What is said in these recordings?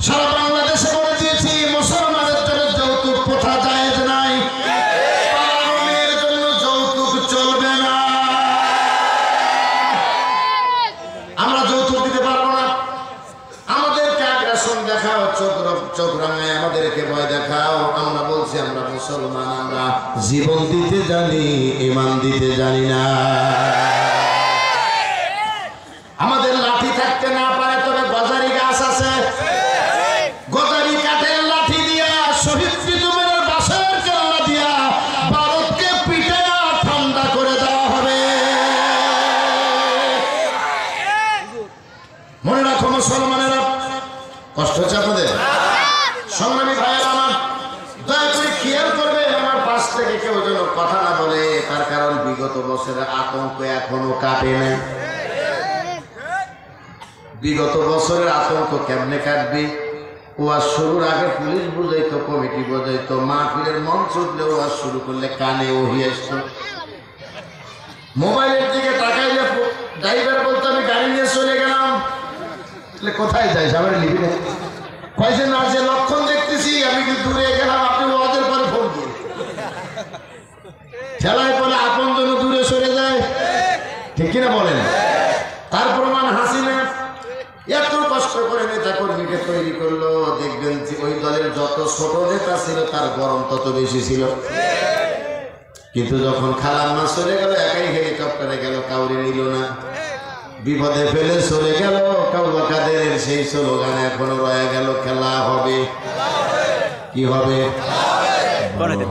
সারা বাংলাদেশে বলে দিয়েছি মুসলমানের জন্য যৌতুক প্রথা জায়েজ নাই, পাগলের জন্য যৌতুক চলবে না। আমরা যৌতুক দিতে পারবো না। আমাদেরকে আগ্রাসন দেখাও, চোখ রাঙায় আমাদেরকে ভয় দেখাও। আমরা বলছি আমরা মুসলমান, আমরা জীবন দিতে জানি, ঈমান দিতে জানি না। আমাদের লাঠি থাকতে না পারে, তবে গজারি গাছ আছে, গজারি কাঠের লাঠি দিয়া শহীদ প্রিজমের বাসার কেল্লা দিয়া ভারতকে পিঠে ঠান্ডা করে দেওয়া হবে। মনে রাখো মুসলমানেরা, কষ্ট হচ্ছে আপনাদের? সংগ্রামী ভাইয়েরা আমার, দয়া করে খেয়াল করবে, আমার পাশ থেকে কেউ যেন কথা না বলে। তার কারণ বিগত বছরের আতঙ্ক এখনো কাটে না। বিগত বছরের আতঙ্ক কেমনে কাটবে? ওয়াজ শুরুর আগে পুলিশ বুঝাইতো, কমিটি বুঝাইতো, মাহফিলের মঞ্চ উঠলে ওয়াজ শুরু করলে কানে ওহি আসতো। মোবাইলের দিকে তাকাইলে ড্রাইভার বলতো আমি গাড়ি নিয়ে চলে গেলাম। কোথায় যাই? আমার লিখি না কয়েছেন না, যে লক্ষণ দেখতেছি আমি কি দূরে গেলাম, আপনি ওয়াজের পরে ফোন দিয়ে খেলায় বলে আপন জন্য দূরে সরে যায়, ঠিক কিনা বলেন? তার প্রমাণ হাসিনা এত কষ্ট করে নেতা কর্মীকে তৈরি করলো। দেখবেন ওই দলের যত ছোট নেতা ছিল তার গরম তত বেশি ছিল। কিন্তু যখন খালাম্মা চলে গেল, একাই হেলিকপ্টারে গেল, কাউরে নিল না। বিপদে ফেলে চলে গেল, কাউবা কাদের সেই স্লোগান এখনো রয়ে গেল, খেলা হবে। কি হবে?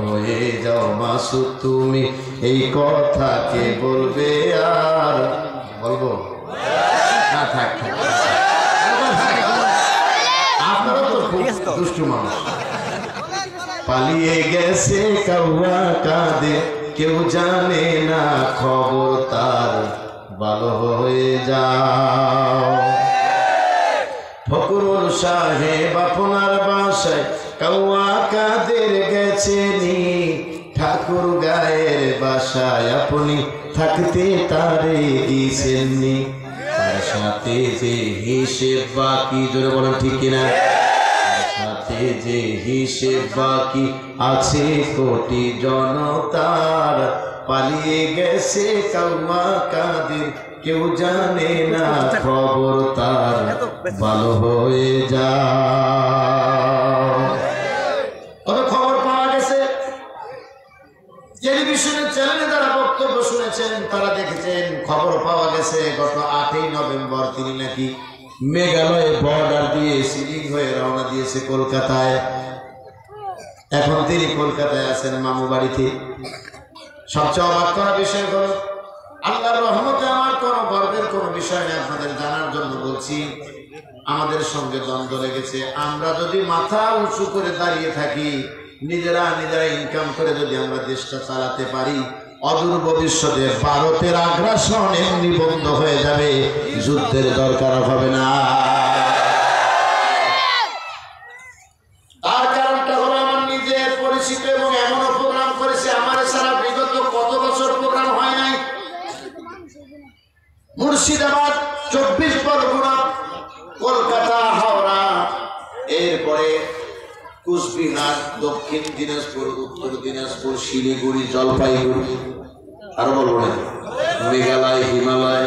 হয়ে যাও মাসুদ তুমি, এই কথা কে বলবে? আর বলবো না, থাক থাক, আপনারা তো দুষ্টু মানুষ। পালিয়ে গেছে কাউয়া কাঁদে, কেউ জানে না খবর তার, ভালো হয়ে যাও। ফকরুল সাহেব আপনার বাসায় কাউয়া কাদের গেছেনি, ঠাকুর গায়ের বাসায় আপনি থাকতে তারে দিয়েছেননি। তার সাথে যে হিসেব বাকি, জোরে বলেন ঠিক কিনা? সাথে যে হিসেব বাকি আছে কোটি জনতার, পালিয়ে গেছে কাউয়া কাদের, কেউ জানে না খবর তার, ভালো হয়ে যাও। তবে খবর পাওয়া গেছে, টেলিভিশনের চ্যানেলে যারা বক্তব্য শুনেছেন তারা দেখেছেন, খবর পাওয়া গেছে গত 8ই নভেম্বর তিনি নাকি মেঘালয়ে বর্ডার দিয়ে সিলিং হয়ে রওনা দিয়েছে কলকাতায়। এখন তিনি কলকাতায় আছেন মামু বাড়িতে। সবচেয়ে অবাক করা বিষয় হলো, আল্লাহর রহমতে আমার কোনো গর্বের কোনো বিষয় নেই, আপনাদের জানার জন্য বলছি। আমাদের সঙ্গে দ্বন্দ্ব লেগেছে। আমরা যদি মাথা উঁচু করে দাঁড়িয়ে থাকি, নিজেরা ইনকাম করে যদি আমরা দেশটা চালাতে পারি, অদূর ভবিষ্যতে ভারতের আগ্রাসন এমনি বন্ধ হয়ে যাবে, যুদ্ধের দরকার হবে না। তার কারণটা হলো আমার নিজের পরিচিত, এবং এমনও প্রোগ্রাম করেছে আমার সারা বিগত কত বছর প্রোগ্রাম হয় নাই। মুর্শিদাবাদ, 24 পরগনা, কলকাতা, হাওড়া, এরপরে কুচবিহার, দক্ষিণ দিনাজপুর, উত্তর দিনাজপুর, শিলিগুড়ি, জলপাইগুড়ি, আরো বলবো না, মেঘালয়, হিমালয়,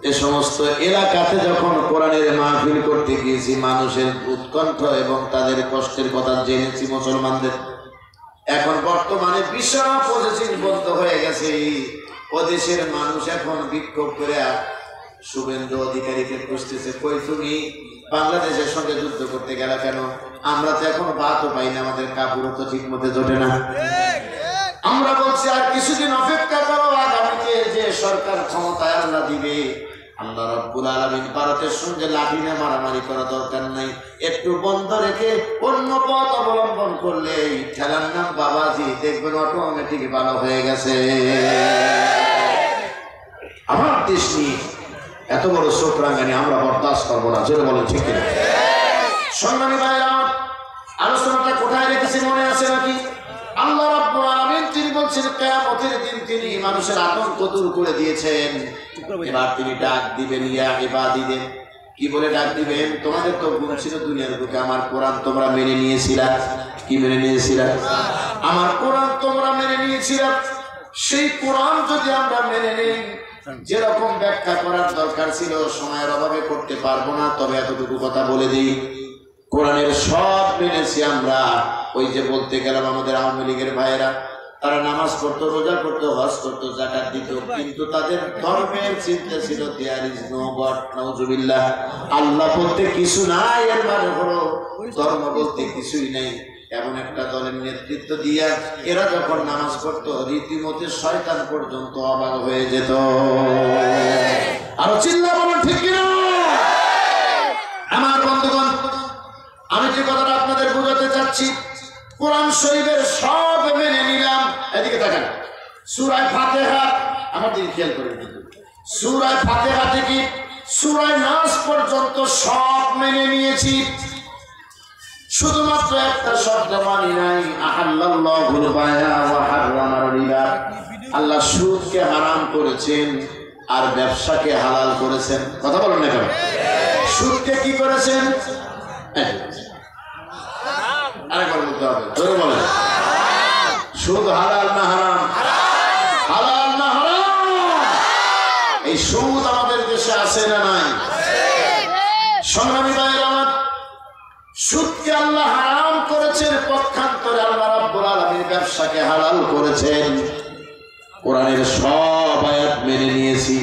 এ সমস্ত এলাকাতে যখন কোরআনের মাহফিল করতে গিয়েছি, মানুষের উৎকণ্ঠ এবং তাদের কষ্টের কথা জেনেছি মুসলমানদের। এখন বর্তমানে বিশাল প্রসেসিং বন্ধ হয়ে গেছে। ও দেশের মানুষ এখন বিক্ষোভ করে শুভেন্দু অধিকারীকে খুঁজতেছে, কই তুমি বাংলাদেশের সঙ্গে যুদ্ধ করতে গেলা কেন? আমরা তো এখন ভাতও পাই না, আমাদের কাপড়ও তো ঠিক মতো জোটে না। আমরা বলছি আর কিছুদিন অপেক্ষা করো, আগামীতে যে সরকার ক্ষমতায় আল্লাহ দিবে, আল্লাহ রাব্বুল আলামিন ভারতের সঙ্গে লাঠি না মারামারি করা দরকার নাই, একটু বন্ধ রেখে অন্য পথ অবলম্বন করলে ঠেলার নাম বাবাজি, দেখবেন অটোমেটিক ভালো হয়ে গেছে। আমার দেশ নিয়ে এত বড় চোখ রাঙানি আমরা বরদাস্ত করবো না, যেটা বলেন ঠিক কিনা? সংগ্রামী ভাইরা, আলোচনাটা কোথায় রেখেছি মনে আছে নাকি? আল্লাহ রাব্বুল আলামিন তিনি বলছেন কিয়ামতের দিন তিনি মানুষের আতঙ্ক দূর করে দিয়েছেন। এবার তিনি ডাক দিবেন, ইয়া ইবাদিদের কি বলে ডাক দিবেন? তোমাদের তো গুণ ছিল দুনিয়ার বুকে, আমার কোরআন তোমরা মেনে নিয়েছিলা। কি মেনে নিয়েছিলা? আমার কোরআন তোমরা মেনে নিয়েছিলা। সেই কোরআন যদি আমরা মেনে নিই, যেরকম ব্যাখ্যা করার দরকার ছিল সময়ের অভাবে করতে পারবো না, তবে এতটুকু কথা বলে দিই, কোরআনের সব মেনেছি আমরা। ওই যে বলতে গেলাম আমাদের আওয়ামী লীগের ভাইয়েরা, তারা নামাজ পড়তো, রোজা করতো, হজ করতো, যাকাত দিত, কিন্তু তাদের ধর্মের চিন্তা ছিল দেয়ার ইজ নো গড, নাউজুবিল্লাহ, আল্লাহ বলতে কিছু নাই। এর মানে হলো ধর্ম বলতে কিছুই নেই। এমন একটা দলের নেতৃত্ব দিয়া এরা যখন নামাজ পড়তো, রীতিমতো শয়তান পর্যন্ত অবাক হয়ে যেত। আরো চিল্লা বলেন ঠিক কিনা? আমার বন্ধুগণ, আমি যে কথাটা আপনাদের বোঝাতে চাচ্ছি, কোরআন শরীফের সব মেনে নিলাম। এদিকে দেখেন, সূরা ফাতিহা, আমার দিকে খেয়াল করেন, কিন্তু সূরা ফাতিহা থেকে সূরা নাস পর্যন্ত সব মেনে নিয়েছি। শুধুমাত্র একটা শব্দ মানি নাই, আহাল্লাল্লাহুল বায়আ ওয়া হারামার রিবা। আল্লাহ সুদকে হারাম করেছেন আর ব্যবসাকে হালাল করেছেন। কথা বলেন না কেন? সুদকে কি করেছেন? আরেকবার বলতে হবে, জোরে বলেন। সুদ হালাল না হারাম? হালাল না হারাম? এই সুদ আমাদের দেশে আছে না নাই? সংগ্রামী ভাইয়েরা আমার, সুদকে আল্লাহ হারাম করেছেন, পক্ষান্তরে আল্লাহ রাব্বুল আলামিন ব্যবসাকে হালাল করেছেন। কোরআনের সব আয়াত মেনে নিয়েছি,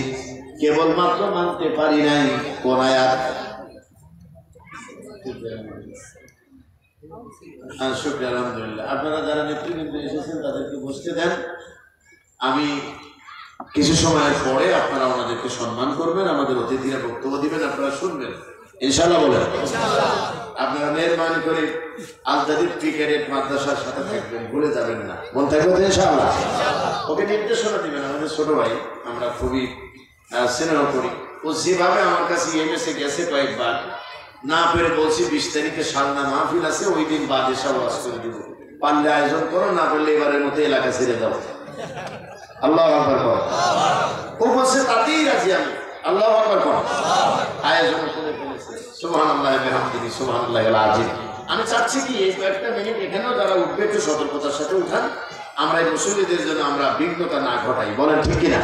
কেবলমাত্র মানতে পারি নাই কোন আয়াত? আলহামদুলিল্লাহ, আপনারা যারা নেতৃবৃন্দ এসেছেন তাদেরকে বসতে দেন। আমি কিছু সময়ের পরে আপনারা ওনাদেরকে সম্মান করবেন, আমাদের অতিথিরা বক্তব্য দিবেন, আপনারা শুনবেন ইনশাআল্লাহ। বলেন আপনারা মেহরবানি করে আল-জাদিদ ক্রিকেট মাদ্রাসার সাথে থাকবেন, ভুলে যাবেন না। মন থাকবে তো ইনশাআল্লাহ? ওকে নির্দেশনা দিবেন, আমাদের ছোট ভাই, আমরা খুবই স্নেহ করি। ও যেভাবে আমার কাছে এমএসএ গেছে কয়েকবার, না পেরে বলছি 20 তারিখে সালনা মাহফিল আছে, ওই দিন বাদে সব ওয়াজ করে দিব, পারলে আয়োজন করো, না পারলে এবারের মতো এলাকা ছেড়ে দাও। আল্লাহু আকবার কর। ও বলছে তাতেই রাজি আমি। আল্লাহু আকবার কর। আয়োজন করে ফেলেছে। সুবহানাল্লাহি ওয়া বিহামদিহি, সুবহানাল্লাহিল আযীম। আমি চাচ্ছি কি এই কয়েকটা মিনিট এখানেও যারা উঠবে একটু সতর্কতার সাথে উঠান, আমরা এই মুসল্লিদের জন্য আমরা বিঘ্নতা না ঘটাই। বলেন ঠিক কিনা?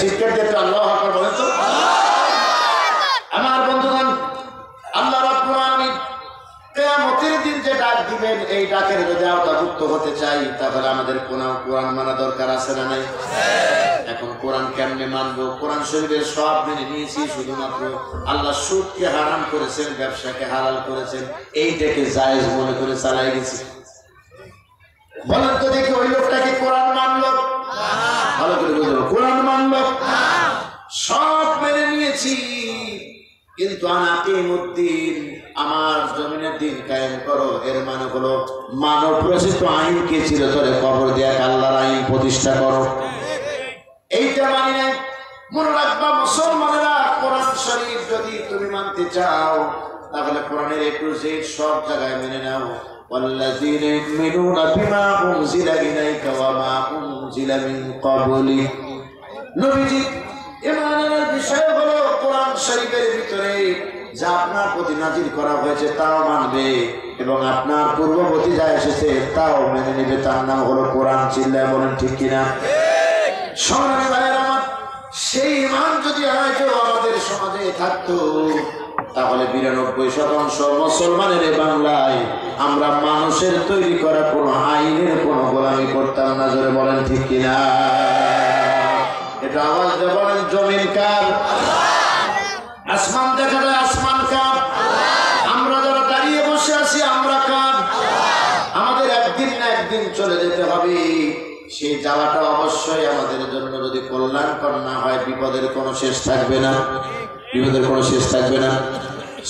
চিৎকার দিয়ে একটু আল্লাহু আকবার বলেন তো। আমার বন্ধুগণ, আল্লাহ রাব্বুল আলামিন কিয়ামতের দিন যে ডাক দিবেন, এই ডাকের যদি আওতাভুক্ত হতে চাই, তাহলে আমাদের কোরআন মানা দরকার আছে না নাই? এখন কোরআন কেমনে মানবো? কোরআন শরীফের সব মেনে নিয়েছি, শুধুমাত্র আল্লাহ সুদকে হারাম করেছেন, ব্যবসাকে হালাল করেছেন, এইটাকে জায়েজ মনে করে চালাই গেছি। বলেন তো দেখি, ওই লোকটাকে কোরআন মানলো? ভালো করে বুঝলো, কোরআন মানলো? সব মেনে নিয়েছি, কিন্তু আনাকিমুদ্দিন, আমার জমিনের দিন কায়েম করো, এর মানে হলো মানব রচিত আইনকে চিরতরে কবর দেয়া আল্লাহর আইন প্রতিষ্ঠা করো, এইটা মানি নাই। মনে রাখবা মুসলমানেরা, কোরআন শরীফ যদি তুমি মানতে চাও, তাহলে কোরআনের A to Z সব জায়গায় মেনে নাও। ওয়াল্লাযীনা ইউমিনুনা বিমা উনজিলা ইলাইকা ওয়া মা উনজিলা মিন ক্বাবলিক। নবীজি, ঈমানের বিষয় হলো কোরআন শরীফের ভিতরে যা আপনার প্রতি নাজিল করা হয়েছে তাও মানবে, এবং আপনার পূর্ববর্তী যা এসেছে তাও মেনে নেবে। তার নাম হলো কোরআন। চিল্লায় বলেন ঠিক কিনা? সংগ্রামী ভাইয়েরা আমার, সেই ঈমান যদি আজও আমাদের সমাজে থাকতো, তাহলে 92% মুসলমানের বাংলায় আমরা মানুষের তৈরি করা কোনো আইনের কোনো গোলামি করতাম না। জোরে বলেন ঠিক কিনা? এটা আওয়াজ দিয়ে বলেন, জমিন কার? আসমান দেখা যায়, আসমান কার? আমরা যারা দাঁড়িয়ে বসে আছি, আমরা কার? আমাদের একদিন না একদিন চলে যেতে হবে। সেই যাওয়াটা অবশ্যই আমাদের জন্য যদি কল্যাণকর না হয়, বিপদের কোনো শেষ থাকবে না। বিপদের কোনো শেষ থাকবে না।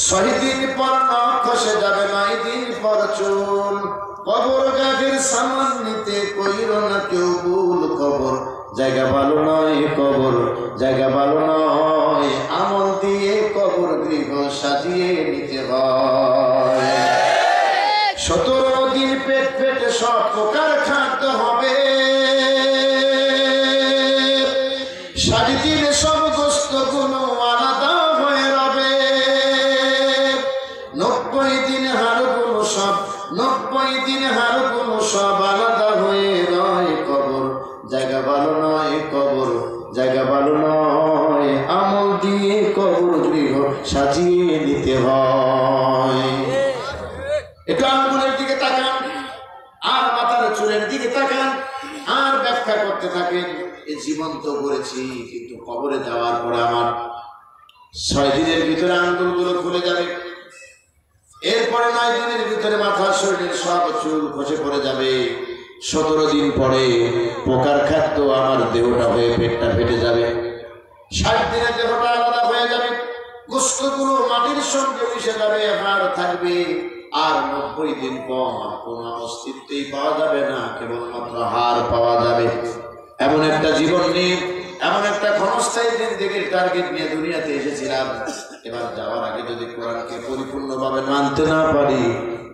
6 দিন পর নখ খসে যাবে, 9 দিন পর চুল। কবর গাভীর সামান নিতে কইরো না কেউ ভুল। কবর জায়গা ভালো নয়, কবর জায়গা ভালো নয়, আমল দিয়ে কবর গৃহ সাজিয়ে নিতে হয়। 17 দিন পেট পেটে সব প্রকার খাদ্য হবে, 7 দিনে সব গোস্ত গুলো আলাদা হয়ে রবে। 90 দিন হাড়গুলো সব 90 দিন হাড়গুলো সব আলাদা হয়ে রয় কবর জায়গা ভালো নয় কবর জায়গা ভালো নয় আমল দিয়ে কবর গৃহ সাজিয়ে নিতে হয় একটু আঙ্গুলের দিকে তাকান আর মাথার চুলের দিকে তাকান আর ব্যাখ্যা করতে থাকেন এই জীবন তো করেছি কিন্তু কবরে যাওয়ার পরে আমার 6 দিনের ভিতরে আঙ্গুলগুলো খুলে যাবে এরপরে 9 দিনের ভিতরে মাথা শরীরের সব চুল খসে পড়ে যাবে 17 দিন পরে পোকার খাদ্য আমার দেহটা হয়ে পেটটা ফেটে যাবে 60 দিনে দেহটা আলাদা হয়ে যাবে গোশতগুলো মাটির সঙ্গে মিশে যাবে হাড় থাকবে আর 90 দিন পর কোনো অস্তিত্বই পাওয়া যাবে না কেবলমাত্র হাড় পাওয়া যাবে এমন একটা জীবন নিয়ে এমন একটা ক্ষণস্থায়ী জিন্দেগির টার্গেট নিয়ে দুনিয়াতে এসেছিলাম এবার যাওয়ার আগে যদি কোরআনকে পরিপূর্ণভাবে মানতে না পারি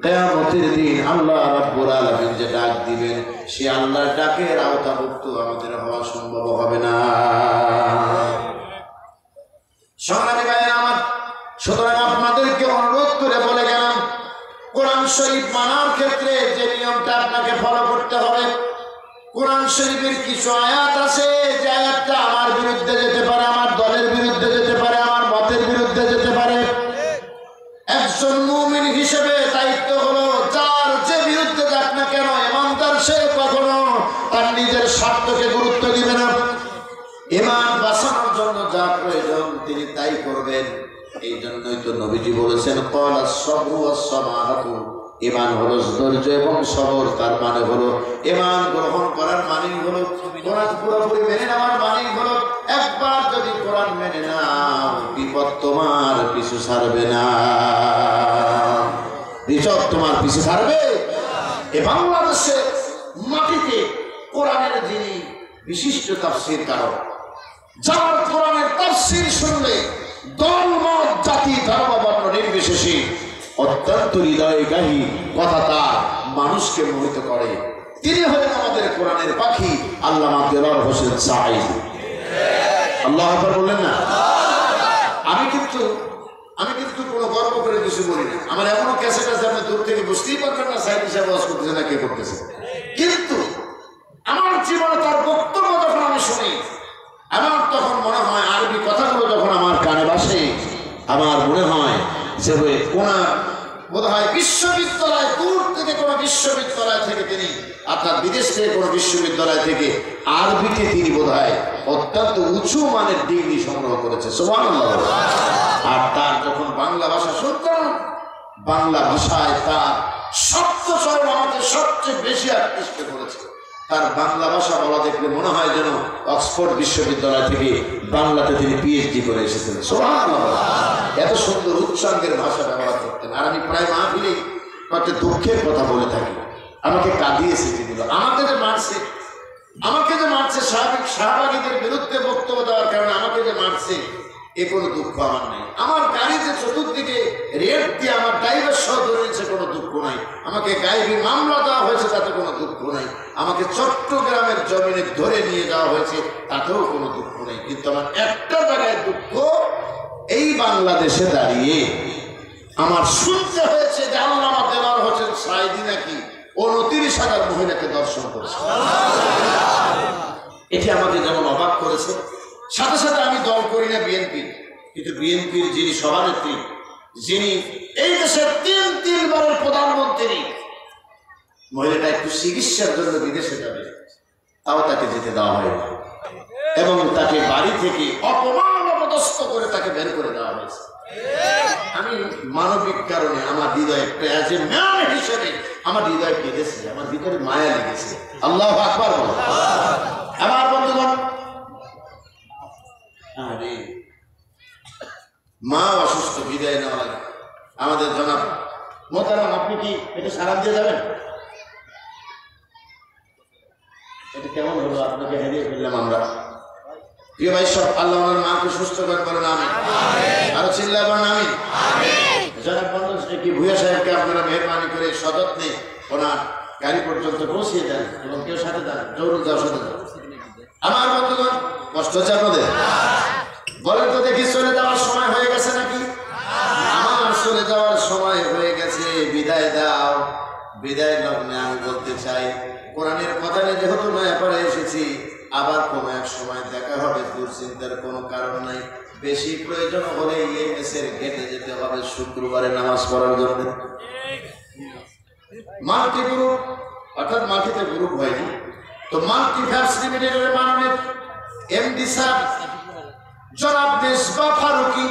কিয়ামতের দিন আল্লাহ রাব্বুল আলামিন যে ডাক দিবেন সে আল্লাহর ডাকের আওতাভুক্ত আমাদের হওয়া সম্ভব হবে না সংগ্রামী ভাইয়েরা আমার সুতরাং আপনাদেরকে অনুরোধ করে বলে গেলাম কোরআন শরীফ মানার ক্ষেত্রে যে নিয়মটা আপনাকে ফলো করতে হবে কোরআন শরীফের কিছু আয়াত আছে যে আয়াতটা আমার বিরুদ্ধে যেতে পারে আমার দলের বিরুদ্ধে যেতে পারে আমার মতের বিরুদ্ধে যেতে পারে একজন মুমিন হিসেবে দায়িত্ব হলো যার যে বিরুদ্ধে যাক না কেন ইমানদার সে কখনো তার নিজের স্বার্থকে গুরুত্ব দিবে না ঈমান বাঁচানোর জন্য যা প্রয়োজন তিনি তাই করবেন এই জন্যই তো নবীজি বলেছেন ক্বালা সবরু ওয়াস-সামাহাতু ঈমান হলো ধৈর্য এবং সবর তার মানে হলো ঈমান গ্রহণ করার মানেই হলো কোরআন পুরোপুরি মেনে নেওয়ার মানেই হলো একবার যদি কোরআন মেনে নাও বিপদ তোমার পিছু ছাড়বে না বিপদ তোমার পিছু ছাড়বে এই বাংলাদেশে মাটিতে কোরআনের যিনি বিশিষ্ট তাফসীর কারক যার কোরআনের তাফসীর শুনলে দল মত জাতি ধর্ম বর্ণ নির্বিশেষে অত্যন্ত হৃদয়গাহী কথা তার মানুষকে মোহিত করে তিনি হলেন আমাদের কোরআনের পাখি আল্লামা দেলোয়ার হোসেন সাঈদ আল্লাহু আকবার বললেন না আমি কিন্তু কোনো গর্ব করে কিছু বলি না আমার এমনও ক্যাসেট আছে আপনি দূর থেকে বুঝতেই পারবেন না সাঈদ সাহেব ওয়াজ করতেছে না কে করতেছে কিন্তু আমার জীবনে তার বক্তব্য যখন আমি শুনি আমার তখন মনে হয় আরবি কথাগুলো যখন আমার কানে বাসে আমার মনে হয় যে ওনার বোধ হয় বিশ্ববিদ্যালয় দূর থেকে কোনো বিশ্ববিদ্যালয় থেকে তিনি অর্থাৎ বিদেশ থেকে কোনো বিশ্ববিদ্যালয় থেকে আরবিতে তিনি বোধ হয় অত্যন্ত উঁচু মানের ডিগ্রি সংগ্রহ করেছে সুবহানাল্লাহ আর তার যখন বাংলা ভাষা শুনতাম বাংলা ভাষায় তার শব্দচয়ন আমাকে সবচেয়ে বেশি আকৃষ্ট করেছে তার বাংলা ভাষা বলা দেখলে মনে হয় যেন অক্সফোর্ড বিশ্ববিদ্যালয় থেকে বাংলাতে তিনি পিএইচডি করে এসেছেন সুবহানাল্লাহ এত সুন্দর উচ্চাঙ্গের ভাষা ব্যবহার করতেন আর আমি প্রায় মাহফিলে কয়েকটা দুঃখের কথা বলে থাকি আমাকে কাঁদিয়েছে যেগুলো আমাকে যে মারছে শাহবাগীদের বিরুদ্ধে বক্তব্য দেওয়ার কারণে আমাকে যে মারছে এ কোনো দুঃখ আমার নাই আমার গাড়ি যে চতুর্দিকে রেড দিয়ে আমার ড্রাইভার সহ ধরেছে কোনো দুঃখ নাই আমাকে গায়েবী মামলা দেওয়া হয়েছে তাতে কোনো দুঃখ নাই আমাকে চট্টগ্রামের জমিনে ধরে নিয়ে যাওয়া হয়েছে তাতেও কোনো দুঃখ নেই কিন্তু আমার একটা জায়গায় দুঃখ এই বাংলাদেশে দাঁড়িয়ে আমার শুনতে হয়েছে যে আল্লামা দেলোয়ার হোসেন সাঈদী নাকি 29,000 মহিলাকে দর্শন করেছে এটি আমাকে যেমন অবাক করেছে সাথে সাথে আমি দল করি না বিএনপি কিন্তু বিএনপির যিনি সভানেত্রী যিনি এই দেশের 3 বারের প্রধানমন্ত্রী মহিলাটা একটু চিকিৎসার জন্য বিদেশে যাবে তাও তাকে যেতে দেওয়া হয় না এবং তাকে বাড়ি থেকে অপমান অপদস্থ করে তাকে বের করে দেওয়া হয়েছে আমি মানবিক কারণে আমার হৃদয় ম্যান হিসেবে আমার হৃদয় কেঁদেছে আমার ভিতরে মায়া লেগেছে আল্লাহু আকবার বলো আমার বন্ধুগণ আরে মা অসুস্থ বিদায় নেওয়া লাগে আমাদের জনাব মোহতারাম আপনি কি এটা সালাম দিয়ে যাবেন এটা কেমন হলো আপনাকে হারিয়ে ফেললাম আমরা প্রিয় ভাই সব আল্লাহ ওনার মাকে সুস্থ করে বলেন আমিন আরো চিল্লা বলেন আমিন জনাব বন্ধু কি ভূয়া সাহেবকে আপনারা মেহরবানি করে সযত্নে ওনার গাড়ি পর্যন্ত পৌঁছিয়ে দেন এবং কেউ সাথে দেন জরুর যাওয়ার সাথে দেন আমার বন্ধুগণ কষ্ট হচ্ছে আপনাদের বলেন তো দেখি চলে যাওয়ার সময় হয়ে গেছে নাকি আমার চলে যাওয়ার সময় হয়ে বিদায় দাও। বিদায় লগ্নে আমি বলতে চাই, কোরআনের কথা নিয়ে যেহেতু নয়াপাড়ে এসেছি, আবার কোনো এক সময় দেখা হবে, দুশ্চিন্তার কোনো কারণ নাই। বেশি প্রয়োজন হলে ইএমএস-এর গেটে যেতে হবে শুক্রবারে নামাজ পড়ার জন্য। মাল্টি গ্রুপ, অর্থাৎ মাল্টিতে গ্রুপ হয়নি তো, মাল্টি ফ্যাবস লিমিটেডের মাননীয় এমডি স্যার জনাব মেজবাহ ফারুকী,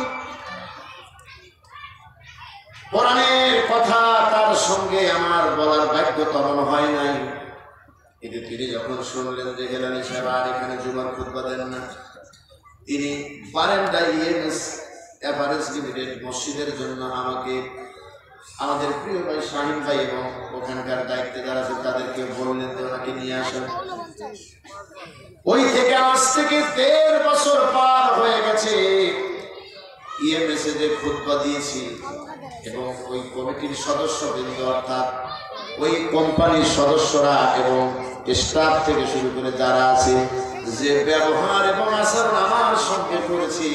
কোরআনের কথা তার সঙ্গে আমার বলার বাধ্যতা মনে হয় নাই, কিন্তু তিনি যখন শুনলেন যে হেলানি সাহেব আর এখানে জুমার খুতবা দেন না, তিনি বারান্দায় ইএমএস এভারেজ লিমিটেড মসজিদের জন্য আমাকে, আমাদের প্রিয় ভাই শাহিন ভাই এবং ওখানকার দায়িত্বে যারা আছে তাদেরকে বললেন যে ওনাকে নিয়ে আসেন। ওই থেকে আজ থেকে ১.৫ বছর পার হয়ে গেছে, ইএমএস এ যে খুতবা দিয়েছি এবং ওই কমিটির সদস্যবৃন্দ অর্থাৎ ওই কোম্পানির সদস্যরা এবং স্টাফ থেকে শুরু করে যারা আছে, যে ব্যবহার এবং আচরণ আমার সঙ্গে করেছি,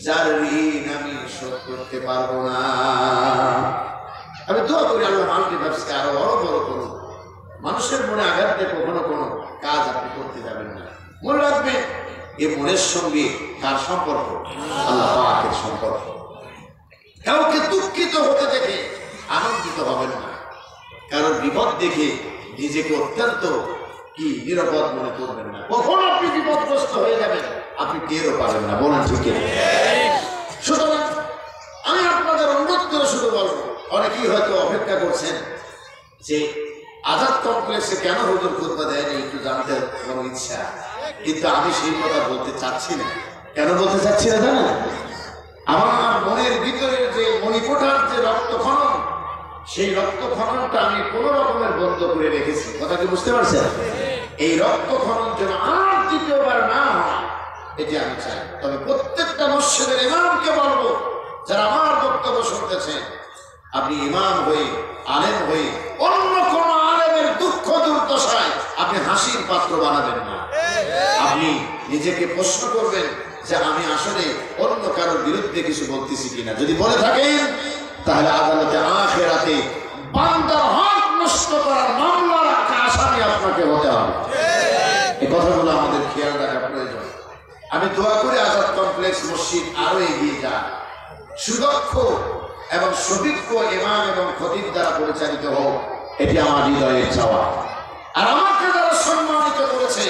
যার ঋণ আমি শোধ করতে পারবো না। আমি দোয়া করি আল্লাহ মাল্টি ব্যবসাকে আরো বড় করুন। মানুষের মনে আঘাত দিয়ে কখনো কোনো কাজ আপনি করতে যাবেন না। মনে রাখবেন, এই মনের সঙ্গে কার সম্পর্ক? আল্লাহ পাকের সম্পর্ক। কাউকে দুঃখিত হতে দেখে আনন্দিত হবেন না, কারণ বিপদ দেখে নিজেকে অত্যন্ত নিরাপদ মনে করবেন না। কখন আপনি বিপদগ্রস্ত হয়ে যাবেন আপনি টেরও পাবেন না। বলেন ঠিক? সুতরাং আমি আপনাদের অনুরোধ করে শুধু বলবো, অনেকেই হয়তো অপেক্ষা করছেন যে আজাদ কমপ্লেক্সে কেন হুজুর খুতবা দেয়নি, একটু জানতে কোনো ইচ্ছা, কিন্তু আমি সেই কথা বলতে চাচ্ছি না। কেন বলতে চাচ্ছি না জানেন? আমার মনের ভিতরে যে মণিকোঠার যে রক্ত খনন, সেই রক্ত খননটা আমি কোন রকমের বন্ধ করে রেখেছি। কথা কি বুঝতে পারছেন? এই রক্ত খনন যেন আর দ্বিতীয়বার না হয়, এটি আমি চাই। তবে প্রত্যেকটা মসজিদের ইমামকে বলবো, যারা আমার বক্তব্য শুনতেছেন, আপনি ইমাম হয়ে, আলেম হয়ে অন্য কোন আলেমের দুঃখ দুর্দশায় আপনি হাসির পাত্র বানাবেন না। আপনি নিজেকে প্রশ্ন করবেন যে আমি আসলে অন্য কারোর বিরুদ্ধে কিছু বলতেছি কিনা। যদি বলে থাকেন, তাহলে আদালতে আখিরাতে বান্দার হক নষ্ট করার মামলার আসামি আপনাকে হতে হবে। এই কথাগুলো আমাদের খেয়াল রাখা প্রয়োজন। আমি দোয়া করি আজাদ কমপ্লেক্স মসজিদ আরো এগিয়ে যান, সুদক্ষ এবং সুবিজ্ঞ ইমাম এবং খতিব দ্বারা পরিচালিত হোক, এটি আমার হৃদয়ের চাওয়া। আর আমাকে যারা সম্মানিত করেছে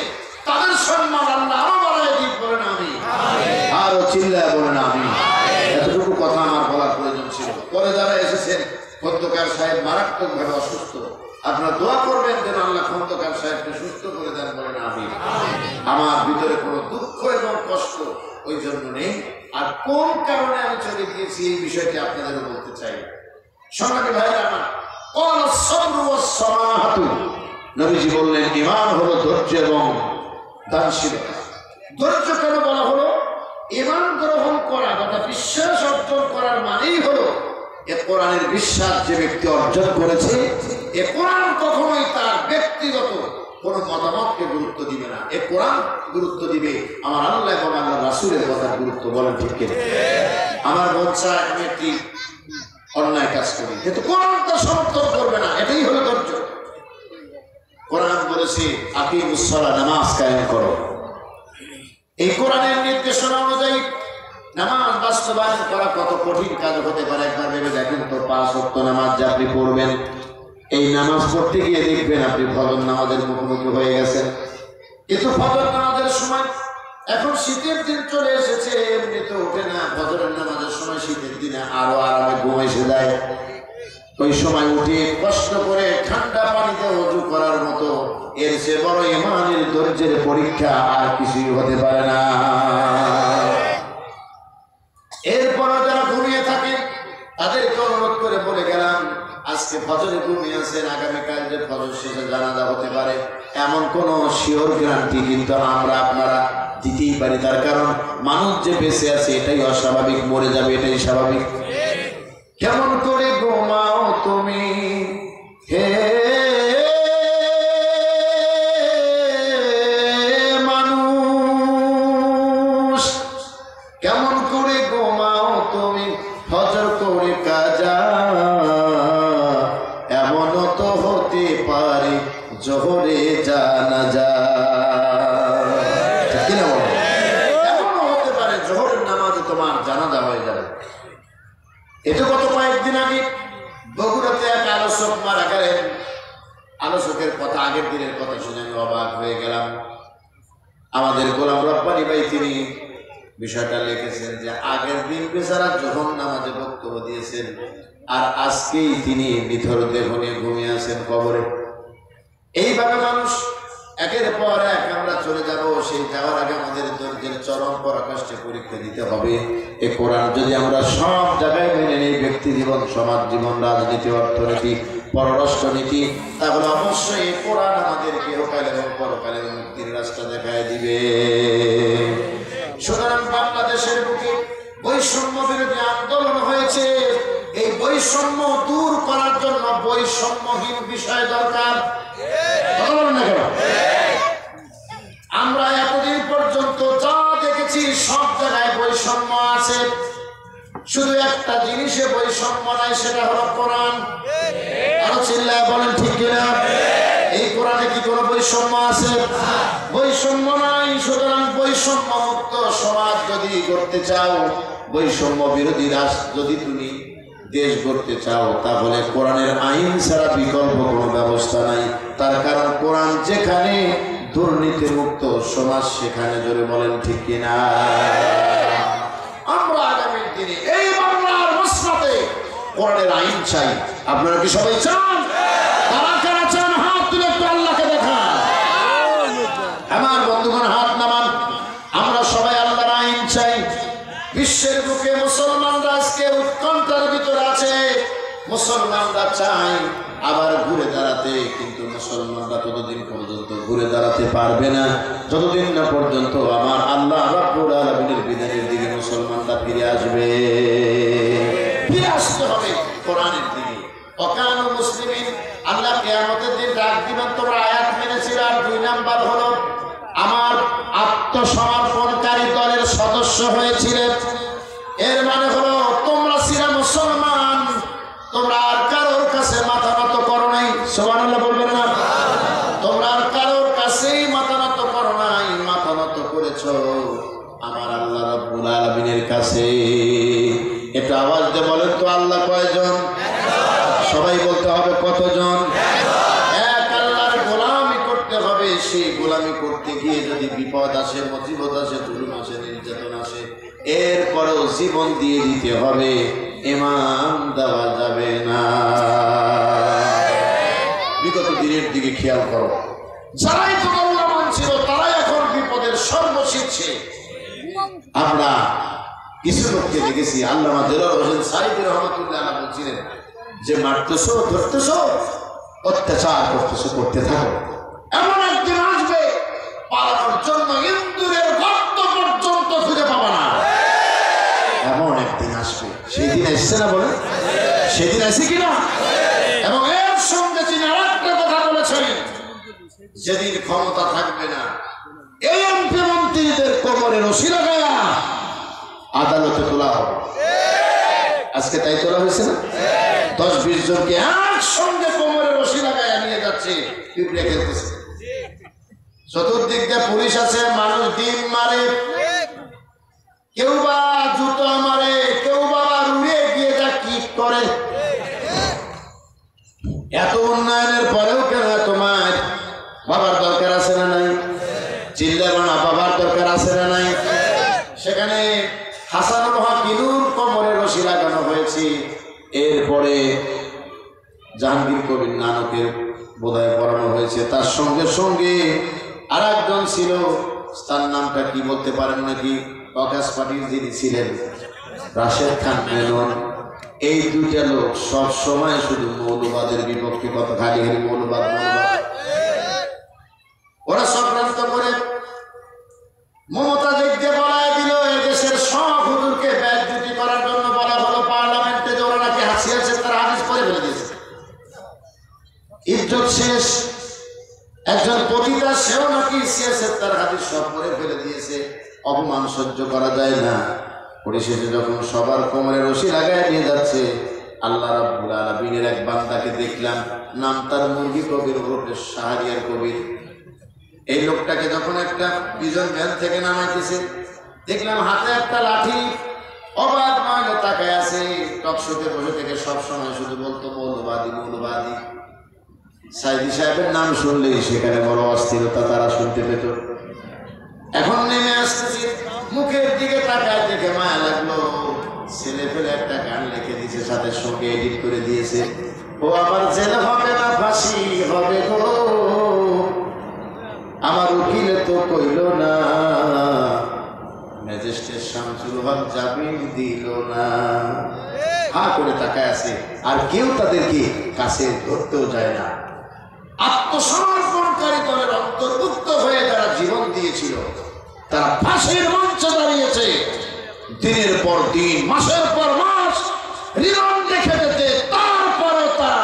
তাদের সম্মান আল্লাহ আরো বাড়ায় দিক। বলেন আমি, আরো চিল্লায় বলেন আমি। এতটুকু কথা আমার বলার প্রয়োজন ছিল। পরে যারা এসেছেন, খন্দকার সাহেব মারাত্মক ভাবে অসুস্থ, আপনারা দোয়া করবেন যেন আল্লাহ খন্দকার সাহেবকে সুস্থ করে দেন। বলেন আমি। আমার ভিতরে কোনো দুঃখ এবং কষ্ট ওই জন্য নেই। আর কোন কারণে আমি চলে গিয়েছি এই বিষয়টি আপনাদেরও বলতে চাই। সংগ্রামী ভাইরা আমার, নবীজি বললেন ঈমান হলো ধৈর্য এবং দানশীলতা। ধৈর্য কেন বলা হলো? ঈমান গ্রহণ করা বা বিশ্বাস অর্জন করার মানেই হলো এ কোরআনের বিশ্বাস যে ব্যক্তি অর্জন করেছে, এ কোরআন কখনোই তার ব্যক্তিগত কোনো মতামতকে গুরুত্ব দিবে না। এ কোরআন গুরুত্ব দিবে আমার আল্লাহ এবং আল্লাহ রাসূলের কথার গুরুত্ব। বলেন ঠিক কিনা? আমার মন চায় আমি একটি অন্যায় কাজ করি, কিন্তু কোরআন তা সমর্থন করবে না। এটাই হলো ধৈর্য। কোরআন বলেছে আকিমুস সালাহ, নামাজ কায়েম করো। এই কোরআনের নির্দেশনা অনুযায়ী নামাজ বাস্তবায়ন করা কত কঠিন কাজ হতে পারে একবার ভেবে দেখেন তো। 5 ওয়াক্ত নামাজ যে আপনি পড়বেন, এই নামাজ পড়তে গিয়ে দেখবেন আপনি ফজর নামাজের মুখোমুখি হয়ে গেছেন, কিন্তু ফজর নামাজের সময় এখন শীতের দিন চলে এসেছে, এমনিতে ওঠে না। ফজরের নামাজের সময় শীতের দিনে আরো আরামে ঘুম এসে যায়। ওই সময় উঠে কষ্ট করে ঠান্ডা পানিতে ওযু করার মতো এর চেয়ে বড় ঈমানের ধৈর্যের পরীক্ষা আর কিছুই হতে পারে না। এরপরও যারা ঘুমিয়ে থাকে তাদেরকে অনুরোধ করে বলে গেলাম, আজকে ফজরে ঘুমিয়ে আছেন, আগামীকাল যে ফজর শেষে জানাজা হতে পারে এমন কোন শিওর গ্যারান্টি কিন্তু আমরা আপনারা দিতেই পারি। তার কারণ মানুষ যে বেঁচে আছে এটাই অস্বাভাবিক, মরে যাবে এটাই স্বাভাবিক। কেমন করে ঘুমাও তুমি হে মানুষ, কেমন করে ঘুমাও তুমি ফজর করে কাজা, জোহরে জানাজা। ঠিক না বলো? এমনও হতে পারে জোহরের নামাজে তোমার জানাজা হয়ে যাবে। এটা গত কয়েকদিন আগে বগুড়াতে এক আলোচক মারা গেলেন। আলোচকের কথা, আগের দিনের কথা শুনে আমি অবাক হয়ে গেলাম। আমাদের গোলাম রব্বানী ভাই তিনি বিষয়টা লিখেছেন যে আগের দিন বেচারা যখন নামাজে বক্তব্য দিয়েছেন, আর আজকেই তিনি নিথর দেহ নিয়ে ঘুমিয়ে আছেন কবরে। এইভাবে মানুষ একের পর এক আমরা চলে যাব। সেই যাওয়ার আগে আমাদের ধৈর্যের চরম পরাকাষ্ঠে পরীক্ষা দিতে হবে। এই কোরআন যদি আমরা সব জায়গায় মেনে নিই, ব্যক্তি জীবন, সমাজ জীবন, রাজনীতি, অর্থনীতি, পররাষ্ট্রনীতি, তাহলে অবশ্যই এই কোরআন আমাদেরকে ইহকাল এবং পরকালের মুক্তির রাস্তা দেখায় দিবে। সুতরাং বাংলাদেশের বুকে বৈষম্য বিরোধী আন্দোলন হয়েছে। এই বৈষম্য দূর করার জন্য বৈষম্যহীন বিষয় দরকার। আমরা এতদিন পর্যন্ত যা দেখেছি সব জায়গায় বৈষম্য আছে, শুধু একটা জিনিসে বৈষম্য নাই, সেটা হলো কোরআন। আরো চিল্লায় বলেন ঠিক কিনা? এই কোরআনে কি কোনো বৈষম্য আছে? বৈষম্য নাই। সুতরাং বৈষম্য মুক্ত সমাজ যদি করতে চাও, বৈষম্য বিরোধী রাষ্ট্র যদি তুমি দেশ গড়তে চাও, তাহলে কোরআনের আইন ছাড়া বিকল্প কোনো ব্যবস্থা নাই। তার কারণ কোরআন যেখানে দুর্নীতি মুক্ত সমাজ সেখানে, জোরে বলেন ঠিক কিনা? আমরা আগামী দিনে এই বাংলার মসনদে কোরআনের আইন চাই। আপনারা কি সবাই চান? কারা কারা চান হাত তুলে একটু আল্লাহকে দেখান। আমার বন্ধুগণ হাত নামান। আমরা সবাই আল্লাহর আইন চাই। বিশ্বের বুকে মুসলমানরা আজকে উৎকণ্ঠার ভিতরে আছে। মুসলমানরা চাই আবার ঘুরে দাঁড়াতে, কিন্তু মুসলমানরা ততদিন পর্যন্ত ঘুরে দাঁড়াতে পারবে না যতদিন না পর্যন্ত আমার আল্লাহ রাব্বুল আলামিনের বিধানের দিকে মুসলমানরা ফিরে আসবে। ফিরে আসতে হবে কোরআনের দিকে। ওয়াকানু মুসলিমিন, আল্লাহ কিয়ামতের দিন ডাক দিবেন, তোমরা আয়াত মেনেছিলে। আর 2 নাম্বার হলো আমার আত্মসমর্পণকারী দলের সদস্য হয়েছিলে। এর মানে হলো তোমরা ছিলে মুসলমান, তোমরা আর কারোর কাছে মাথা নত করো নাই। সুবহানাল্লাহ বলবেন না? তোমরা আর কারোর কাছেই মাথা নত করো নাই, মাথা নত করেছো আমার আল্লাহ রাব্বুল আলামিনের কাছে। এটা আওয়াজ দিয়ে বলেন তো, আল্লাহ কয়জন? সবাই বলতে হবে কতজন? এক আল্লাহর গোলামি করতে হবে। সেই গোলামি করতে গিয়ে যদি বিপদ আসে, মুসিবত আসে, জুলুম আসে, নির্যাতন আসে, এরপরেও জীবন দিয়ে দিতে হবে, ইমান দেওয়া যাবে না। বিগত দিনের দিকে খেয়াল করো। যারাই তো আল্লাহ মানছিল তারাই এখন বিপদের সর্বশীর্ষে। আমরা কিছু লোককে দেখেছি, আল্লামা দেলোয়ার হোসেন সাঈদী রহমাতুল্লাহ আলাইহি বলছিলেন যে মারতেছো, ধরতেছো, অত্যাচার করতেছো, করতে থাকো। এমন একদিন আসবে পালানোর জন্য ইন্দুরের গর্ত পর্যন্ত খুঁজে পাবা না। এমন একদিন আসবে। সেদিন এসছে না বলে? সেদিন আসে কিনা? এবং এর সঙ্গে তিনি আরেকটা কথা বলেছেন, যেদিন ক্ষমতা থাকবে না, এই এমপি মন্ত্রীদের কোমরে রশি লাগায়া আদালতে তোলা হবে। আজকে তাই তোলা হয়েছে না? 10-20 জনকে একসঙ্গে কোমরে রশি লাগায়া নিয়ে যাচ্ছে, পিঁপড়ে খেলতেছে। চতুর্দিক দিয়ে পুলিশ আছে, মানুষ ডিম মারে, কেউ বা জুতো মারে, কেউ বা উড়িয়ে গিয়ে যা কি করে। এত উন্নয়নের পরেও কেন তোমার বাবার দরকার আছে না নাই? চিল্লাবো না, বাবার দরকার আছে না নাই? সেখানে হাসানুল হক ইনুর কোমরে রশি লাগানো হয়েছে। এরপরে জাহাঙ্গীর কবির নানকের বোধহয় পড়ানো হয়েছে। তার সঙ্গে সঙ্গে আর একজন ছিল, তার নামটা কি বলতে পারেন নাকি? ককাস পার্টির যিনি ছিলেন রাশেদ খান মেনন। এই দুইটা লোক সব সময় শুধু মৌলবাদের বিপক্ষে কথা, খালি খালি মৌলবাদ মৌলবাদ। ওরা চক্রান্ত করে মমতা দেখতে বলায় দিল। এদেশের সব হুজুরকে ব্যাধি করার জন্য বলা হলো পার্লামেন্টে, যে ওরা নাকি হাসিয়াছে তার হাদিস করে ফেলে দিয়েছে। ইজ্জত শেষ। একজন পতিতা, সেও নাকি সিয়াসের তার হাদিস সব করে ফেলে দিয়েছে। অপমান সহ্য করা যায় না। পরিশেষে যখন সবার কোমরে রশি লাগায় নিয়ে যাচ্ছে, আল্লাহ রাব্বুল আলামিনের এক বান্দাকে দেখলাম, নাম তার মুরগি কবির ওরফে শাহরিয়ার কবির। এই লোকটাকে যখন একটা বিজন ভ্যান থেকে নামাইতেছে, দেখলাম হাতে একটা লাঠি, অবাক নয় তাকায় আছে। টকশোতে বসে থেকে সবসময় শুধু বলতো মৌলবাদী মৌলবাদী। সাইদি সাহেবের নাম শুনলেই সেখানে বড় অস্থিরতা তারা শুনতে পেত। এখন নেমে আসতেছে, মুখের দিকে তাকায় দেখে মায়া লাগলো। ছেলে ফেলে একটা গান লিখে দিয়েছে, সাথে সঙ্গে এডিট করে দিয়েছে। ও আমার জেল হবে না ফাঁসি হবে গো, আমার উকিলে তো কইল না, ম্যাজিস্ট্রেট শামসুল হক জামিন দিল না। হা করে তাকায় আছে, আর কেউ তাদেরকে কাছে ধরতেও যায় না। আত্মসমর্পণকারী দলের অন্তর্ভুক্ত হয়ে যারা জীবন দিয়েছিল, তারা ফাঁসির মঞ্চে দাঁড়িয়েছে। দিনের পর দিন, মাসের পর মাস রিমান্ডে খেটেছে, তারপরে তারা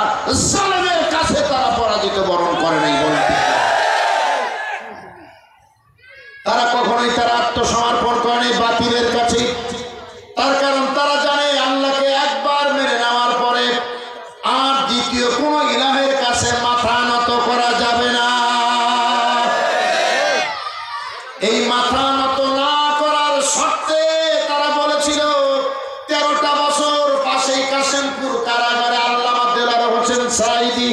জালেমের কাছে তারা পরাজিত বরণ করে নাই। বলে তারা কখনোই তারা আত্মসমর্পণ করেনি বাতিলের কাছে। তার কারণ তারা জানে আল্লাহকে একবার মেনে নেওয়ার পরে আর দ্বিতীয় কোন ইলাহের কাছে মাথা নত করা যাবে না। এই মাথা নত না করার শর্তে তারা বলেছিল 13টা বছর পাশেই কাশেমপুর কারাগারে আল্লামা দেলাওয়ার হোসেন সাঈদী,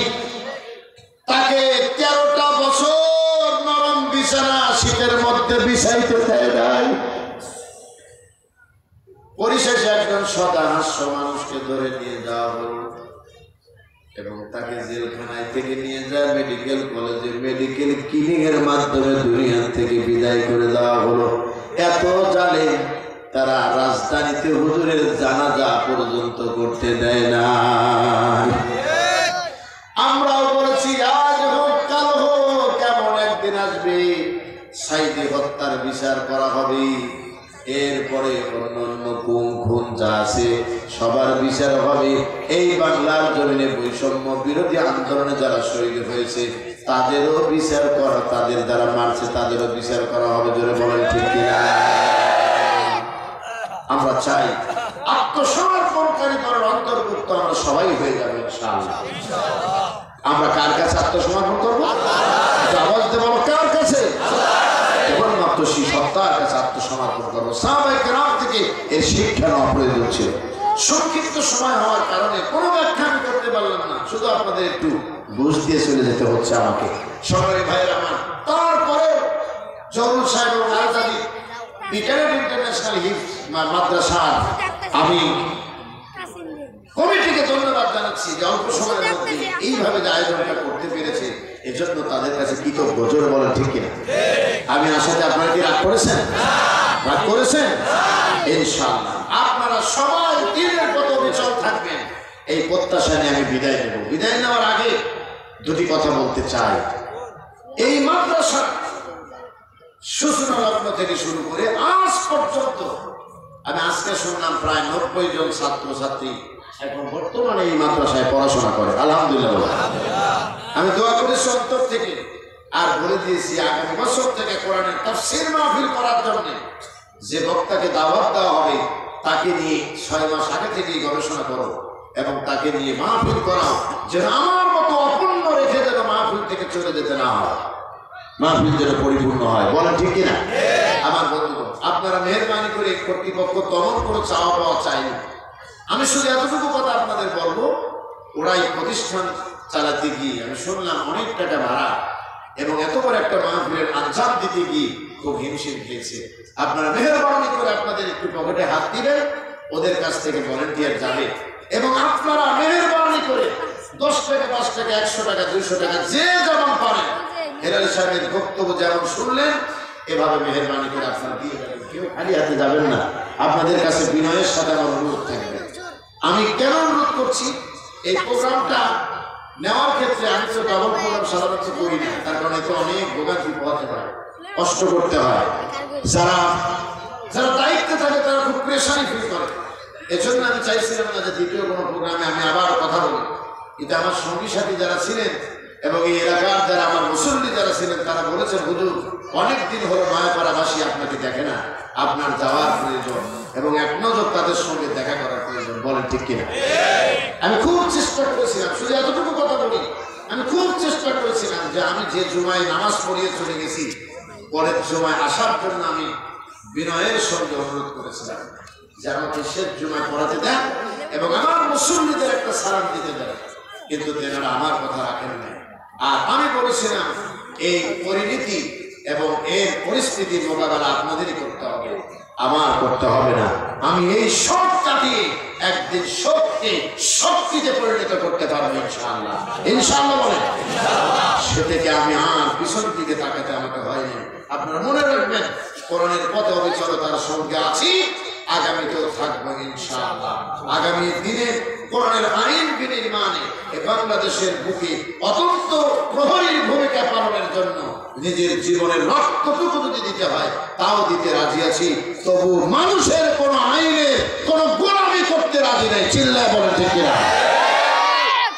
তাকে 13টা বছর নরম বিছানা শীতের মধ্যে বিছাইতে দেয় নাই। পরিশেষে একজন সদা হাস্য মানুষকে ধরে নিয়ে যাওয়া হল এবং তাকে জেলখানায় থেকে নিয়ে যায় মেডিকেল কলেজে, মেডিকেল ক্লিনিং এর মাধ্যমে দুনিয়া থেকে বিদায় করে দেওয়া হলো। এত জালে তারা রাজধানীতে হুজুরের জানাজা পর্যন্ত করতে দেয় না। আমরাও বলেছি আজ হোক কাল হোক কেমন একদিন আসবে সাঈদী হত্যার বিচার করা হবে, এরপরে অন্যান্য গুম খুন যা আছে সবার বিচার হবে। এই বাংলার জমিনে বৈষম্য বিরোধী আন্দোলনে যারা শহীদ হয়েছে তাদেরও বিচার করা, তাদের যারা মারছে তাদেরও বিচার করা হবে। জোরে বলেন ঠিক কিনা? আমরা চাই আত্মসমর্পণকারী দলের অন্তর্ভুক্ত আমরা সবাই হয়ে যাবে ইনশাআল্লাহ। আমরা কার কাছে আত্মসমর্পণ করবো? আওয়াজ দেব কার কাছে? কেবলমাত্র সেই সত্তার কাছে আত্মসমর্পণ করবো। সাহাবায়ে কেরাম থেকে এর শিক্ষা নেওয়া প্রয়োজন ছিল। সংক্ষিপ্ত সময় হওয়ার কারণে কোনো ব্যাখ্যা আমি করতে পারলাম না, শুধু আপনাদের একটু বুঝ দিয়ে চলে যেতে হচ্ছে আমাকে। সবাই ভাইয়ের আমার, তারপরে জহুরুল সাহেব এবং আজাদি বিকানের ইন্টারন্যাশনাল হিফজ মাদ্রাসার আমি কমিটিকে ধন্যবাদ জানাচ্ছি যে অল্প সময়ের মধ্যে এইভাবে যে আয়োজনটা করতে পেরেছে, এজন্য তাদের কাছে কৃতজ্ঞ। জোরে বলেন ঠিক কিনা? আমি আশাতে আপনারা কি রাগ করেছেন? রাগ করেছেন? ইনশাআল্লাহ আপনারা সবাই দিনের পথে অবিচল থাকবেন, এই প্রত্যাশা নিয়ে আমি বিদায় নেব। বিদায় নেওয়ার আগে দুটি কথা বলতে চাই। এই মাদ্রাসা সূচনা লগ্ন থেকে শুরু করে আজ পর্যন্ত আমি আজকে শুনলাম প্রায় 90 জন ছাত্রছাত্রী এখন বর্তমানে এই মাদ্রাসায় পড়াশোনা করে। আলহামদুলিল্লাহ। আমি দোয়া করেছি অন্তর থেকে, আর বলে দিয়েছি আগামী বছর থেকে কোরআনের তাফসীর মাহফিল করার জন্য যে বক্তাকে দাওয়াত দেওয়া হবে তাকে নিয়ে 6 মাস আগে থেকেই গবেষণা করো এবং তাকে নিয়ে মাহফিল করাও, যেন আমার মতো অপূর্ণ রেখে যেন মাহফিল থেকে চলে যেতে না হয়, মাহফিল যেন পরিপূর্ণ হয়। বলেন ঠিক কিনা? আমার বন্ধুগণ, আপনারা মেহেরবানি করে কর্তৃপক্ষ তেমন কোনো চাওয়া পাওয়া চাইনি। আমি শুধু এতটুকু কথা আপনাদের বলবো, ওরা এই প্রতিষ্ঠান চালাতে গিয়ে আমি শুনলাম অনেক টাকা ভাড়া এবং এত বড় একটা মাহফিলের আঞ্জাম দিতে গিয়ে খুব হিমশিম খেয়েছে। আপনারা মেহেরবানি করে আপনাদের একটু পকেটে হাত দিবেন, ওদের কাছ থেকে ভলেন্টিয়ার যাবে এবং আপনারা মেহেরবানি করে 10 টাকা 5 টাকা 100 টাকা 200 টাকা যে যেমন পারেন হেলাল সাহেবের বক্তব্য যেমন শুনলেন এভাবে মেহেরবানি করে আপনারা দিয়ে যাবেন। কেউ খালি হাতে যাবেন না। আপনাদের কাছে বিনয়ের সাথে আমার অনুরোধ থাকবে। আমি কেন অনুরোধ করছি, এই প্রোগ্রামটা নেওয়ার ক্ষেত্রে আমি তো ডাবল প্রোগ্রাম সাধারণত করি না, তার কারণে তো অনেক ভোগান্তি পোহাতে হয়, কষ্ট করতে হয়। যারা দায়িত্বে থাকে তারা খুব প্রেশারি ফিল করে। এজন্য আমি চাইছিলাম না যে দ্বিতীয় কোনো প্রোগ্রামে আমি আবার কথা বলি, কিন্তু আমার সঙ্গী সাথী যারা ছিলেন এবং এই এলাকার যারা আমার মুসল্লি যারা ছিলেন তারা বলেছেন, হুজুর অনেকদিন হলো নয়াপাড়াবাসী আপনাকে দেখে না, আপনার যাওয়ার প্রয়োজন এবং এক নজর তাদের সঙ্গে দেখা করার প্রয়োজন। বলেন ঠিক কিনা? আমি খুব চেষ্টা করেছিলাম, শুধু এতটুকু কথা বলি, আমি খুব চেষ্টা করেছিলাম যে আমি যে জুমায় নামাজ পড়িয়ে চলে গেছি পরের জুমায় আসার জন্য আমি বিনয়ের সঙ্গে অনুরোধ করেছিলাম যে আমাকে শেষ জুমায় পড়াতে দেন এবং আমার মুসল্লিদের একটা সালাম দিতে দেন, কিন্তু তেনারা আমার কথা রাখেন না। আর আমি বলেছিলাম এই পরিণতি এবং এর পরিস্থিতির মোকাবেলা আপনাদেরই করতে হবে, আমার করতে হবে না। আমি এই সব কাটিয়ে একদিন শক্তি শক্তিতে পরিণত করতে পারবো ইনশাআল্লাহ। ইনশাআল্লাহ বলেন। সে থেকে আমি আর পিছন দিকে তাকাতে আমাকে হয়নি। আপনারা মনে রাখবেন, কোরআনের পথে অবিচলতার সঙ্গে আছি, আগামীতেও থাকবো ইনশাআল্লাহ। আগামী দিনে কোরআনের আইন বিনির্মাণে বাংলাদেশের বুকে অত্যন্ত প্রহরীর ভূমিকা পালনের জন্য নিজের জীবনের রক্তটুকু যদি দিতে হয় তাও দিতে রাজি আছি। তবু মানুষের কোন আইনে কোন গোলামি করতে রাজি নাই। চিল্লায় বলে ঠিক কিনা?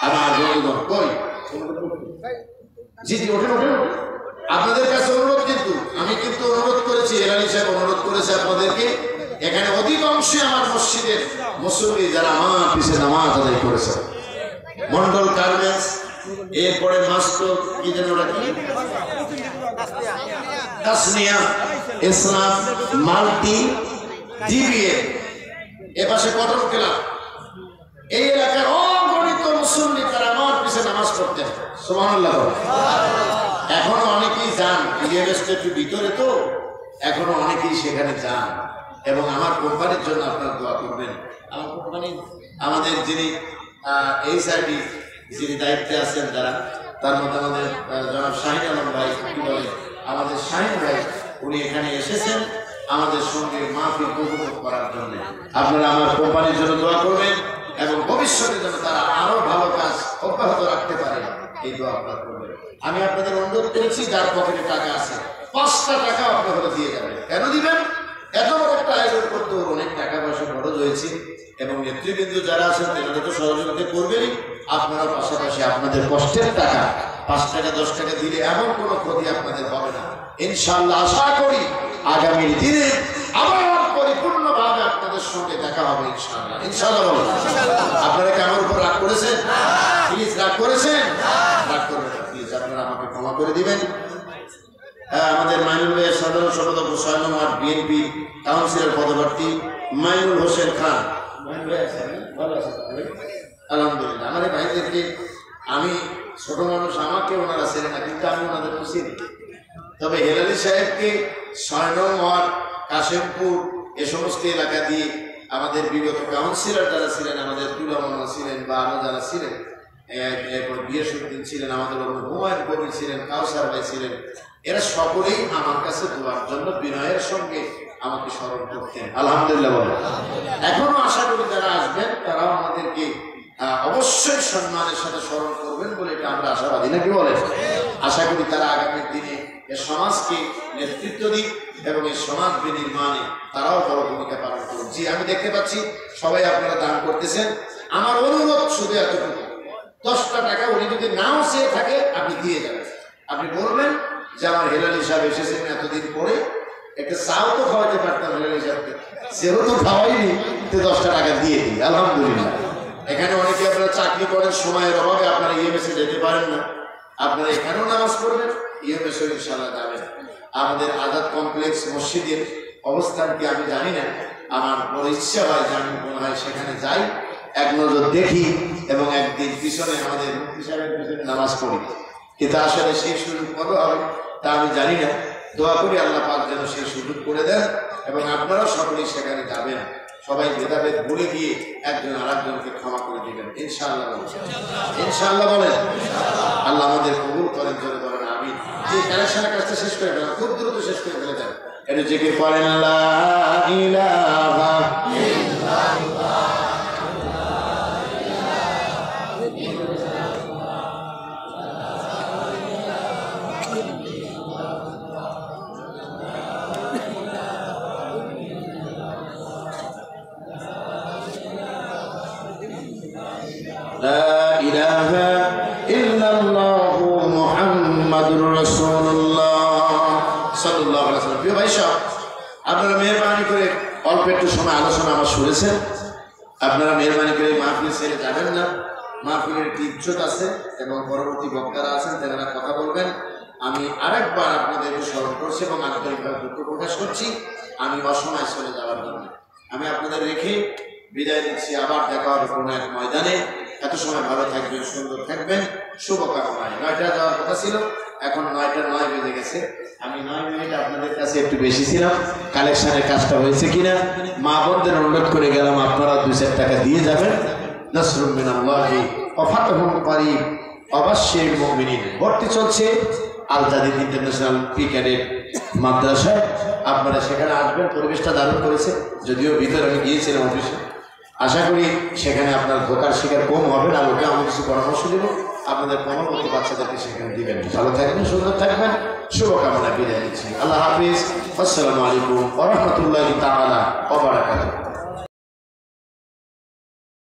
আমার বন্ধুগণ কই? জি জি, ওঠেন ওঠেন। আপনাদের কাছে অনুরোধ, কিন্তু আমি কিন্তু অনুরোধ করেছি, এলানি সাহেব অনুরোধ করেছে আপনাদেরকে, এখানে অধিকাংশই আমার মসজিদের মুসল্লি যারা আমার পিছনে নামাজ আদায় করেছে, মন্ডল গার্মেন্টস, এরপরে মাস্টার কি যেন ওরা কি তাসনিয়া ইসলাম মাল্টি ডিবিএ, এপাশে কটন ক্লাব, এই এলাকার অগণিত মুসল্লি তারা আমার পিছনে নামাজ পড়তেন। সুবহানাল্লাহ। এখনো অনেকেই যান, ইউনিভার্সিটির একটু ভিতরে তো এখনো অনেকেই সেখানে যান এবং আমার কোম্পানির জন্য আপনারা দোয়া করবেন। আমার কোম্পানি আমাদের যিনি এইচআরডি যিনি দায়িত্বে আছেন যারা, তার মধ্যে আমাদের জনাব শাহিন আলম ভাই, কি বলে আমাদের শাহিন ভাই, উনি এখানে এসেছেন আমাদের সঙ্গে মাহফিল উপভোগ করার জন্য। আপনারা আমার কোম্পানির জন্য দোয়া করবেন এবং ভবিষ্যতে যেন তারা আরো ভালো কাজ অব্যাহত রাখতে পারে, এই দোয়া আপনারা করবেন। আমি আপনাদের অনুরোধ করেছি, যার পকেটে টাকা আছে 5টা টাকা আপনারা দিয়ে যাবেন। কেন দিবেন? এত বড় একটা আয়োজন করতে অনেক টাকা পয়সা খরচ হয়েছে এবং নেতৃবৃন্দ যারা আছেন তারা তো সহযোগিতা করবেনই। আপনারা পাশাপাশি আপনাদের কষ্টের টাকা 5 টাকা 10 টাকা দিলে এমন কোনো ক্ষতি আপনাদের হবে না ইনশাআল্লাহ। আশা করি আগামী দিনে আবার পরিপূর্ণভাবে আপনাদের সঙ্গে দেখা হবে ইনশাআল্লাহ। ইনশাআল্লাহ বলুন। আপনারা কি আমার উপর রাগ করেছেন? প্লিজ রাগ করেছেন? রাগ করবেন না প্লিজ, আপনারা আমাকে ক্ষমা করে দিবেন। আমাদের মাইনুল ভাইয়ের সাধারণ সম্পাদক 6 নং ওয়ার্ড বিএনপি কাউন্সিলর পদপ্রার্থী মাইনুল হোসেন খান, আলহামদুলিল্লাহ। আমার এই ভাইদেরকে, আমি ছোট মানুষ, আমাকে ওনারা ছেড়ে না, কিন্তু আমি ওনাদের খুশি। তবে হেলালি সাহেবকে 6 নং ওয়ার্ড কাশেমপুর এ সমস্ত এলাকা দিয়ে আমাদের বিগত কাউন্সিলর যারা ছিলেন, আমাদের তুলামনা ছিলেন বা আরো যারা ছিলেন, এরপর বিয়েসুদ্দিন ছিলেন, আমাদের হুমায়ুন কবির ছিলেন, কাউসার ভাই ছিলেন, এরা সকলেই আমার কাছে দোয়ার জন্য বিনয়ের সঙ্গে আমাকে স্মরণ করতেন। আলহামদুলিল্লাহ বলেন। এখনো আশা করি যারা আসবেন তারাও আমাদেরকে অবশ্যই সম্মানের সাথে স্মরণ করবেন বলে এটা আমরা আশাবাদী, নাকি বলেন? আশা করি তারা আগামী দিনে এ সমাজকে নেতৃত্ব দিক এবং এই সমাজ বিনির্মাণে তারাও বড় ভূমিকা পালন করুন। জি, আমি দেখতে পাচ্ছি সবাই আপনারা দান করতেছেন। আমার অনুরোধ শুধু এতটুকু, 10টা টাকা উনি যদি নাও চেয়ে থাকে আপনি দিয়ে যাবেন। আপনি বলবেন যে আমার হেলালি সাহেব এসেছেন এতদিন পরে, একটা চাও তো খাওয়াতে পারতাম হেলালি সাহেবকে, সেহেতু খাওয়াইনি, 10টা টাকা দিয়ে দিই। আলহামদুলিল্লাহ। এখানে অনেকে আপনারা চাকরি করেন, সময়ের অভাবে আপনারা ইএমএসে যেতে পারেন না, আপনারা এখানেও নামাজ পড়বেন, ইএমএসে ইনশাআল্লাহ যাবেন। আমাদের আজাদ কমপ্লেক্স মসজিদের অবস্থান কি আমি জানি না, আমার বড় ইচ্ছা হয় যে আমি মনে হয় সেখানে যাই, এক নজর দেখি এবং একদিন পিছনে আমাদের মুফতি সাহেবের পিছনে নামাজ পড়ি। কিন্তু আসলে সেই সুযোগ কবে হবে তা আমি জানি না। দোয়া করি আল্লাহ পাক যেন সেই সুযোগ করে দেন এবং আপনারাও সকলেই সেখানে যাবেন। সবাই ভেদাভেদ ভুলে গিয়ে একজন আরেকজনকে ক্ষমা করে দিবেন ইনশাআল্লাহ। ইনশাআল্লাহ বলেন। আল্লাহ আমাদের কবুল করেন, জোরে বলেন আমিন। যে কালেকশনের কাজটা শেষ করে দেন, খুব দ্রুত শেষ করে ফেলে দেন। এটা জিকির করেন লা ইলাহা ইল্লাল্লাহ। لا إله إلا الله محمد رسول الله صلى الله عليه وسلم। প্রিয় ভাই সাহেব, আপনারা মেহরবানি করে অল্প একটু সময় আলোচনা আমার শুনেছেন। আপনারা মেহরবানি করে মাহফিল ছেড়ে যাবেন না। মাহফিলের একটি ইজ্জত আছে এবং পরবর্তী বক্তারা আছেন, তারা কথা বলবেন। আমি আরেকবার আপনাদেরকে স্মরণ করছি এবং আন্তরিকভাবে দুঃখ প্রকাশ করছি আমি অসময় চলে যাওয়ার জন্য। আমি আপনাদের রেখে বিদায় দিচ্ছি। আবার দেখা হবে কোনো এক ময়দানে। এত সময় ভালো থাকবেন, সুন্দর থাকবেন, শুভকামনায়। 9টায় যাওয়ার কথা ছিল, এখন 9:09 বেজে গেছে। আমি 9 মিনিট আপনাদের কাছে একটু বেশি ছিলাম। কালেকশনের কাজটা হয়েছে কিনা মা বোনদের অনুরোধ করে গেলাম, আপনারা 2-4 টাকা দিয়ে যাবেন। নাসরুম মিনাল্লাহি ওয়া ফাতহুন করিব। অবশ্যই মুমিনিন ভর্তি চলছে আল জাদিদ ইন্টারন্যাশনাল প্রি ক্যাডেট মাদ্রাসায়। আপনারা সেখানে আসবেন। পরিবেশটা দারুণ করেছে, যদিও ভিতরে আমি গিয়েছিলাম অফিসে। আশা করি সেখানে আপনার ধোকার শিকার কম হবে না। লোকে আমি কিছু পরামর্শ দেবো, আপনাদের পরবর্তী বাচ্চাদেরকে সেখানে দিবেন। ভালো থাকবেন, সুন্দর থাকবেন, শুভকামনা বিদায় দিচ্ছি। আল্লাহ হাফিজ। আসসালামু আলাইকুম ওয়া রাহমাতুল্লাহি তাআলা ওয়া বারাকাতুহু।